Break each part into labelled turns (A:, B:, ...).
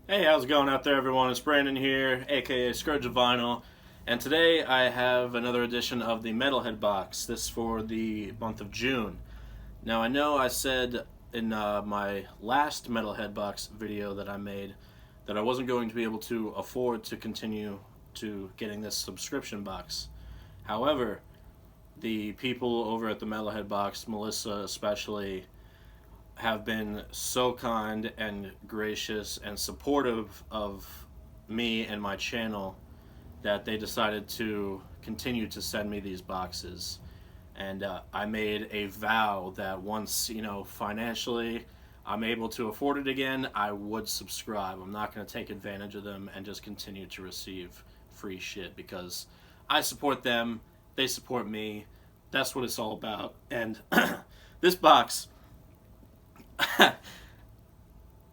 A: Hey, how's it going out there, everyone? It's Brandon here, aka Scourge of Vinyl, and today I have another edition of the Metalhead Box. This for the month of June. Now, I know I said in my last Metalhead Box video that I made that I wasn't going to be able to afford to continue to getting this subscription box. However, the people over at the Metalhead Box, Melissa especially, have been so kind and gracious and supportive of me and my channel that they decided to continue to send me these boxes. And I made a vow that once, financially I'm able to afford it again, I would subscribe. I'm not going to take advantage of them and just continue to receive free shit because I support them, they support me. That's what it's all about. And this box,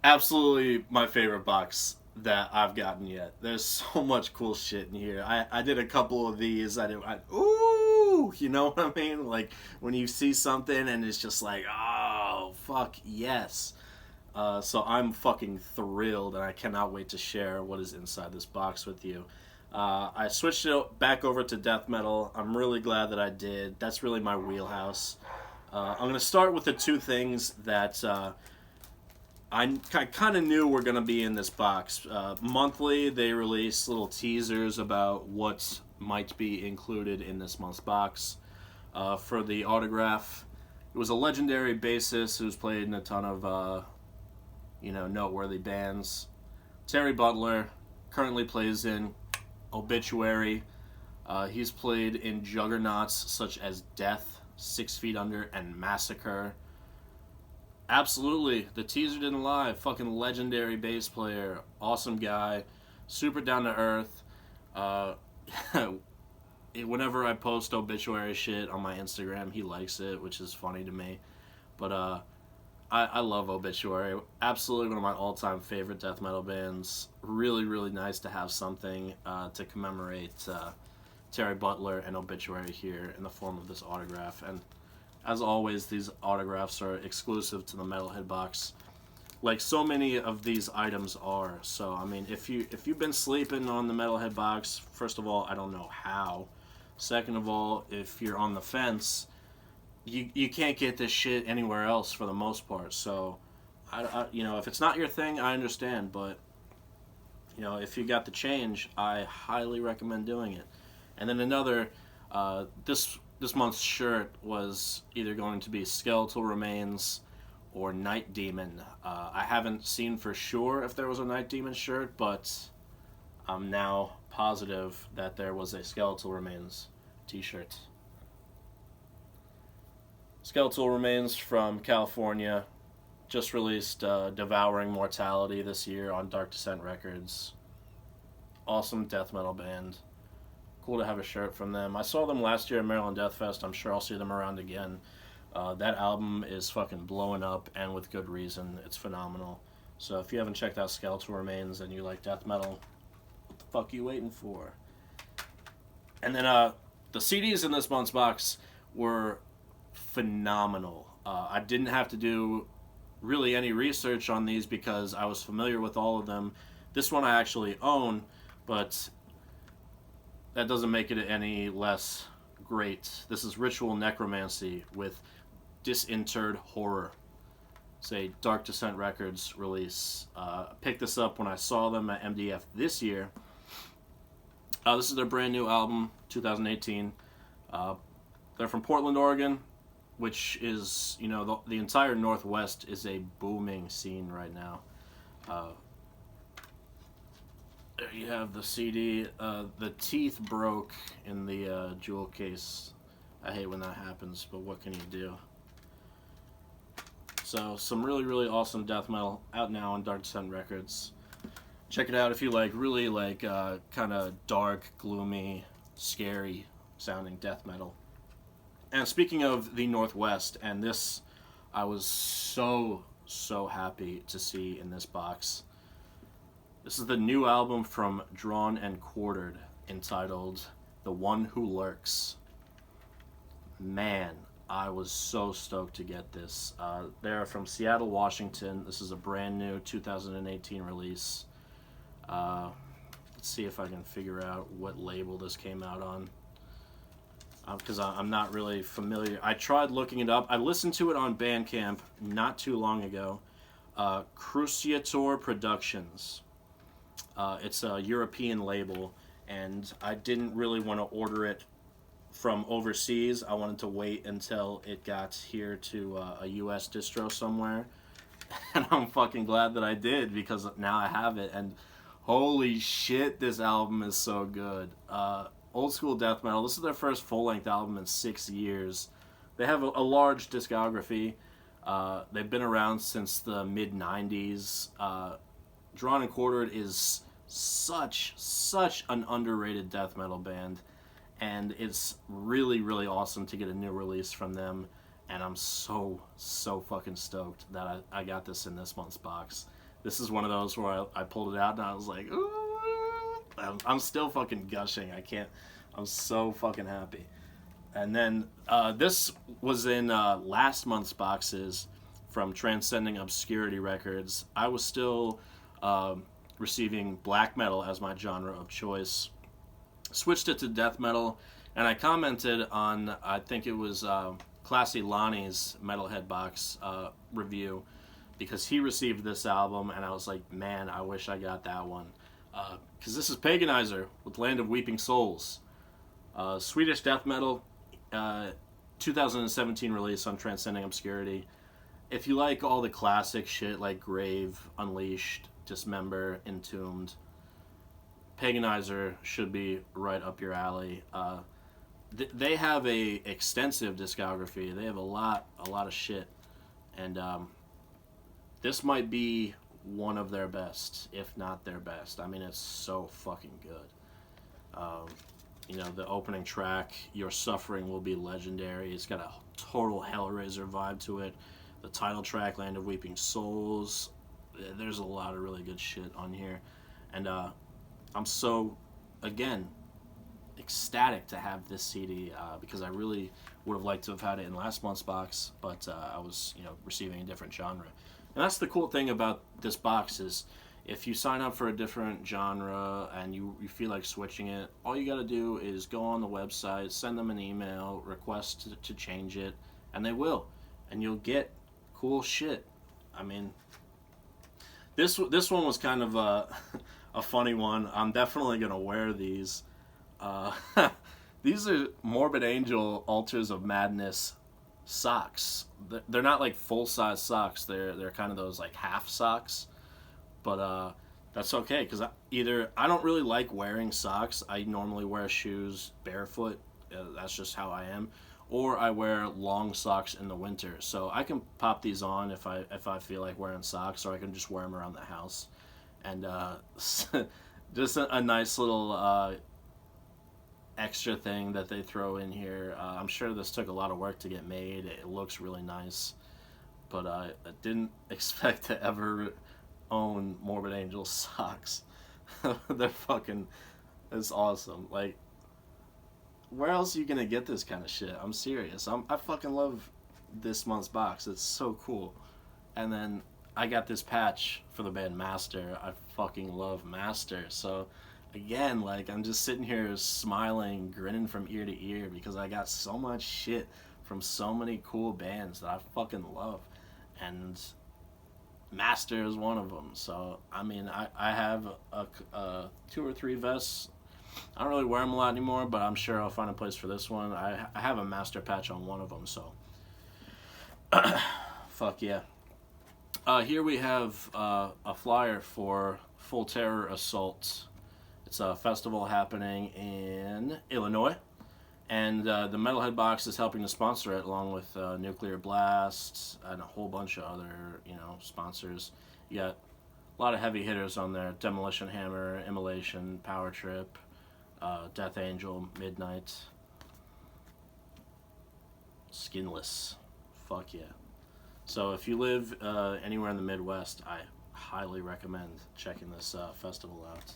A: absolutely my favorite box that I've gotten yet. There's so much cool shit in here. I did a couple of these. Ooh, you know what I mean? Like when you see something and it's just like, oh, fuck, yes. So I'm fucking thrilled and I cannot wait to share what is inside this box with you. I switched it back over to death metal. I'm really glad that I did. That's really my wheelhouse. I'm going to start with the two things that I kind of knew were going to be in this box. Monthly, they release little teasers about what might be included in this month's box. For the autograph, it was a legendary bassist who's played in a ton of, noteworthy bands. Terry Butler currently plays in Obituary. He's played in juggernauts such as Death, 6 Feet Under, and Massacre. Absolutely, the teaser didn't lie. Fucking legendary bass player, awesome guy, super down to earth. Uh, Whenever I post obituary shit on my Instagram, he likes it, which is funny to me. But I love Obituary. Absolutely one of my all-time favorite death metal bands. Really, really nice to have something to commemorate Terry Butler and Obituary here in the form of this autograph. And as always, these autographs are exclusive to the Metalhead Box, like so many of these items are. So, I mean, if you've been sleeping on the Metalhead Box, first of all, I don't know how. Second of all, if you're on the fence, you can't get this shit anywhere else for the most part. So, if it's not your thing, I understand. But if you got the change, I highly recommend doing it. And then another, this month's shirt was either going to be Skeletal Remains or Night Demon. I haven't seen for sure if there was a Night Demon shirt, but I'm now positive that there was a Skeletal Remains t-shirt. Skeletal Remains from California just released Devouring Mortality this year on Dark Descent Records. Awesome death metal band. Cool to have a shirt from them. I saw them last year at Maryland Death Fest. I'm sure I'll see them around again. That album is fucking blowing up, and with good reason. It's phenomenal. So if you haven't checked out Skeletal Remains and you like death metal, what the fuck are you waiting for? And then the CDs in this month's box were phenomenal. I didn't have to do really any research on these because I was familiar with all of them. This one I actually own, but that doesn't make it any less great. This is Ritual Necromancy with Disinterred Horror. It's a Dark Descent Records release. I picked this up when I saw them at MDF this year. This is their brand new album, 2018. They're from Portland, Oregon, which is, the entire Northwest is a booming scene right now. There you have the CD. The teeth broke in the jewel case. I hate when that happens, but what can you do? So, some really, really awesome death metal out now on Dark Descent Records. Check it out if you like really kind of dark, gloomy, scary sounding death metal. And speaking of the Northwest, and this I was so happy to see in this box. This is the new album from Drawn and Quartered, entitled The One Who Lurks. Man, I was so stoked to get this. They're from Seattle, Washington. This is a brand new 2018 release. Let's see if I can figure out what label this came out on. Because I'm not really familiar. I tried looking it up. I listened to it on Bandcamp not too long ago. Cruciator Productions. It's a European label, and I didn't really want to order it from overseas. I wanted to wait until it got here to a US distro somewhere. And I'm fucking glad that I did, because now I have it, and holy shit, this album is so good. Old school death metal. This is their first full-length album in 6 years. They have a large discography. They've been around since the mid-90s. Drawn and Quartered is such an underrated death metal band, and it's really, really awesome to get a new release from them, and I'm so fucking stoked that I got this in this month's box. This is one of those where I pulled it out and I was like, ooh, I'm still fucking gushing. I'm so fucking happy. And then this was in last month's boxes from Transcending Obscurity Records. I was still receiving black metal as my genre of choice. Switched it to death metal, and I commented on, I think it was Classy Lonnie's Metalhead Box review, because he received this album, and I was like, man, I wish I got that one. Because this is Paganizer with Land of Weeping Souls. Swedish death metal, 2017 release on Transcending Obscurity. If you like all the classic shit like Grave, Unleashed, Dismember, Entombed, Paganizer should be right up your alley. They have a extensive discography. They have a lot of shit, and this might be one of their best, if not their best. I mean, it's so fucking good. The opening track, Your Suffering Will Be Legendary. It's got a total Hellraiser vibe to it. The title track, Land of Weeping Souls. There's a lot of really good shit on here, and I'm so, again, ecstatic to have this CD, because I really would have liked to have had it in last month's box, but I was, receiving a different genre. And that's the cool thing about this box is, if you sign up for a different genre and you feel like switching it, all you gotta do is go on the website, send them an email, request to change it, and they will. And you'll get cool shit. I mean, this one was kind of a funny one. I'm definitely gonna wear these. These are Morbid Angel Altars of Madness socks. They're not like full-size socks. They're kind of those like half socks. But that's okay, because I don't really like wearing socks. I normally wear shoes barefoot. That's just how I am. Or I wear long socks in the winter. So I can pop these on if I feel like wearing socks, or I can just wear them around the house. And just a nice little extra thing that they throw in here. I'm sure this took a lot of work to get made. It looks really nice. But I didn't expect to ever own Morbid Angel socks. They're fucking, it's awesome. Like, where else are you gonna get this kind of shit? I'm serious. I fucking love this month's box. It's so cool. And then I got this patch for the band Master. I fucking love Master. So again, like, I'm just sitting here smiling, grinning from ear to ear, because I got so much shit from so many cool bands that I fucking love. And Master is one of them. So I mean, I have a 2 or 3 vests. I don't really wear them a lot anymore, but I'm sure I'll find a place for this one. I have a Master patch on one of them, so fuck yeah. Here we have a flyer for Full Terror Assault. It's a festival happening in Illinois, and the Metalhead Box is helping to sponsor it, along with Nuclear Blast and a whole bunch of other, sponsors. You got a lot of heavy hitters on there: Demolition Hammer, Immolation, Power Trip, Death Angel, Midnight, Skinless. Fuck yeah. So if you live anywhere in the Midwest, I highly recommend checking this festival out.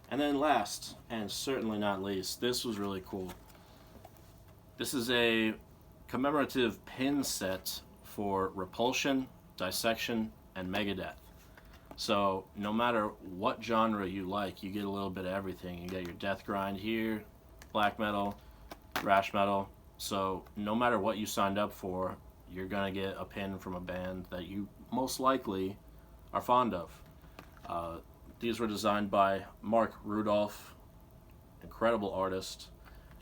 A: And then last, and certainly not least, this was really cool. This is a commemorative pin set for Repulsion, Dissection, and Megadeth. So no matter what genre you like, you get a little bit of everything. You get your death grind here, black metal, thrash metal. So no matter what you signed up for, you're gonna get a pin from a band that you most likely are fond of. Uh, these were designed by Mark Rudolph, incredible artist,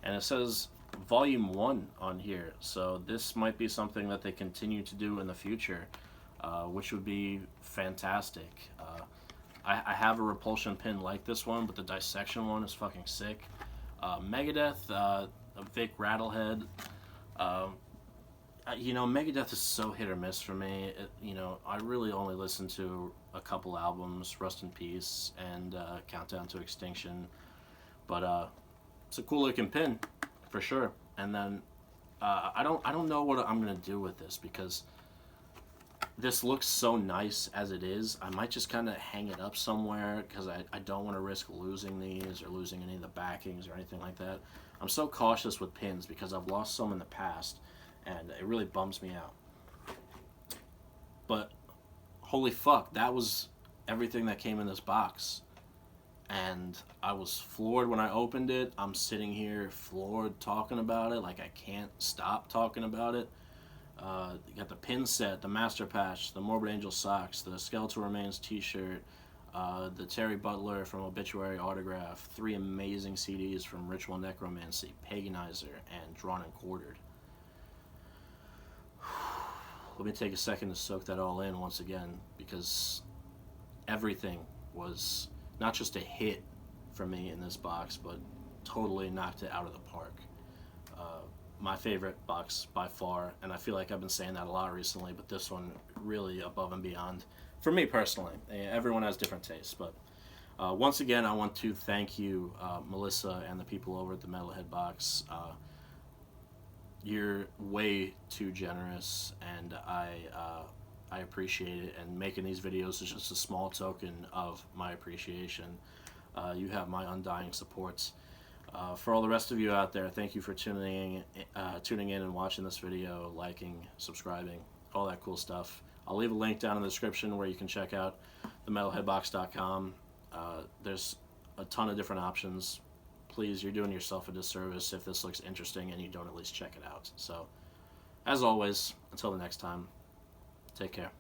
A: and it says Volume 1 on here. So this might be something that they continue to do in the future, which would be fantastic. I have a Repulsion pin like this one, but the Dissection one is fucking sick. Megadeth, Vic Rattlehead. Megadeth is so hit or miss for me. I really only listen to a couple albums, Rust in Peace and Countdown to Extinction. But it's a cool looking pin, for sure. And then I don't know what I'm gonna do with this because this looks so nice as it is. I might just kind of hang it up somewhere because I don't want to risk losing these or losing any of the backings or anything like that. I'm so cautious with pins because I've lost some in the past and it really bums me out. But holy fuck, that was everything that came in this box. And I was floored when I opened it. I'm sitting here floored talking about it. Like I can't stop talking about it. You got the pin set, the master patch, the Morbid Angel socks, the Skeletal Remains t-shirt, the Terry Butler from Obituary autograph, 3 amazing CDs from Ritual Necromancy, Paganizer, and Drawn and Quartered. Let me take a second to soak that all in once again, because everything was not just a hit for me in this box, but totally knocked it out of the park. My favorite box by far, and I feel like I've been saying that a lot recently, but this one really above and beyond for me personally. Everyone has different tastes, but once again, I want to thank you, Melissa, and the people over at the Metalhead Box. You're way too generous, and I appreciate it. And making these videos is just a small token of my appreciation. You have my undying support. For all the rest of you out there, thank you for tuning in and watching this video, liking, subscribing, all that cool stuff. I'll leave a link down in the description where you can check out the metalheadbox.com. There's a ton of different options. Please, you're doing yourself a disservice if this looks interesting and you don't at least check it out. So, as always, until the next time, take care.